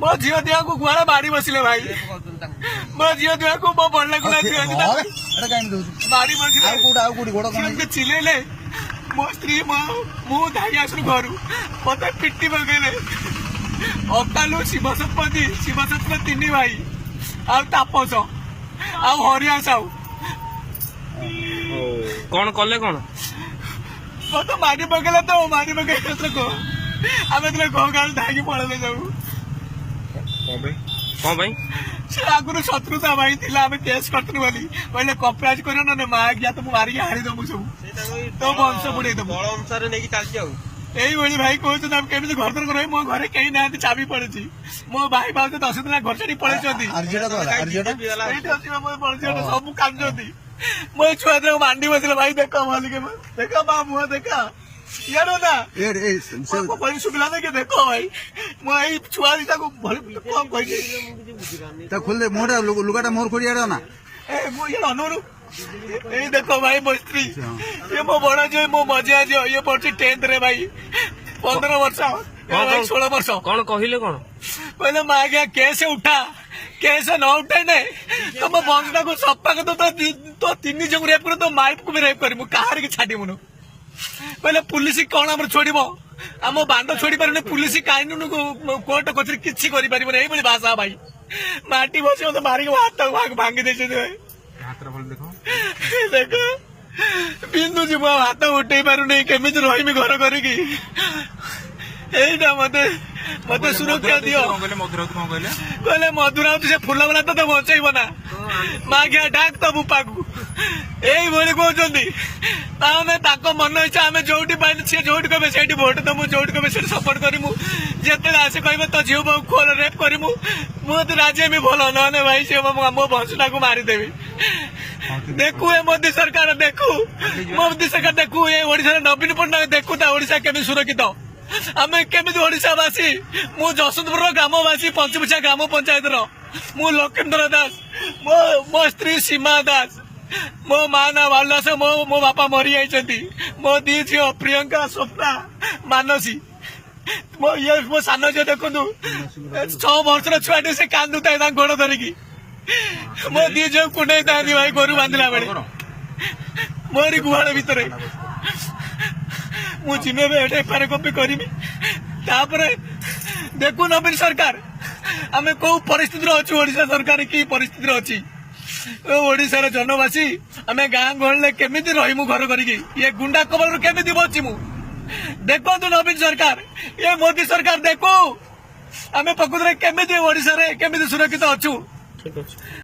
मो झील दिया को गुआर बाड़ी बसिले भाई मो झील दिया को मो बड़ लगुला बाड़ी बसिले चिलेले मो स्त्री मु धाई आसु घर मत पिटी पकड़े अकालू शिवशतपति तीन भाई तापस हरिया साहू कौन कले कौन मत मारी पकेला तो मारी पकड़ आम गाँव धाई पड़े जाऊ कौन भाई से आगुरी शत्रुता भाई थिला आम केस करतु बोली कहले कपराज कर ना माँ गया तो मारिक हाड़ी दबू सब तो वंश बुड़े दबू बल अनुसार नहीं चलती यही भाई कहते केमी घर द्वार रही मो घर कहीं ना चाबी पड़ी मो भाई भाव 10 दिन घर छाड़ी पड़े सब कांदी मो छुआ दिन मांडी बसले भाई देख भल के देख माँ मुह देखा यारो ना सुविधा देखे देख भाई मो छुआ दिटा को कम कह खोल दे मोहटा लुगाटा मोर खोड़ी आड़ ना ए मो ये अनोरु ए देखो भाई मो स्त्री ये मो बड़ा जो मो मजा जो ये पढ़ी 10th रे भाई 15 वर्ष 16 वर्ष कौन कहले कौन कहले माँ गया कैसे उठा कैसे न उठे नहीं तो मो वंशटा को सप्पा को तो 3 जन रेप कर तो माइफ को भी रेप कर कहार की छाड़ी मुनो कहले पुलिस कौन आम छोड़ आम बांड छोड़ी पारे पुलिस कानून कोर्ट कचरी किसी कर भाषा भाई माटी बस मत मारिक हाथ भांगी दे देख बिंदुजी मो हाथ उठे पार केमी रही घर करी मत मत सुरक्षा दियो कहले मधुरावती से फुल वाला तो बचेब ना माँ गया डाक तो बुपा को यही कहते मन इच्छा आम जो सी जो कहे से भोट दमु जो कहे से सपोर्ट करमु जिते आसे कह तो झील बहु खोल रेप करमु मुझे राजी भी भल ना भाई से मो वंशटा को मारिदेवी देखू ए मोदी सरकार देखू मोदी सरकार देखू ये ओडिशा नवीन पट्टनायक देखू ओडिशा केमी सुरक्षित आम केमी ओडावासी मु जशवंतपुर ग्रामवासी पंचमुछिया ग्राम पंचायत मु लक्षेन्द्र दास मो स्त्री सीमा दास मो माँ ना वालदास मो बापा मरी जाइछंती मो दी झील प्रियंका स्वप्ना मानसी मो सान झील देखु 6 वर्षर छुआटे से कांदुता गोड़ धरिकी मो दी झील कुंडे भाई गोरु बांधिला बेले मोरी गुहाड़ भितर मुझे एफआईआर कॉपी करी देखू नवीन सरकार आम कौ परिस्थिति अच्छी ओडिशा सरकार की परिस्थिति अच्छी ओडिशार जनवासी आम गाँ गहले केमी रहीमु घर करी ये गुंडा कबल केमी बचीमु देखो नवीन सरकार ये मोदी सरकार देखो आम प्रकृत केमी ओडिशा रे केमी सुरक्षित अच्छू।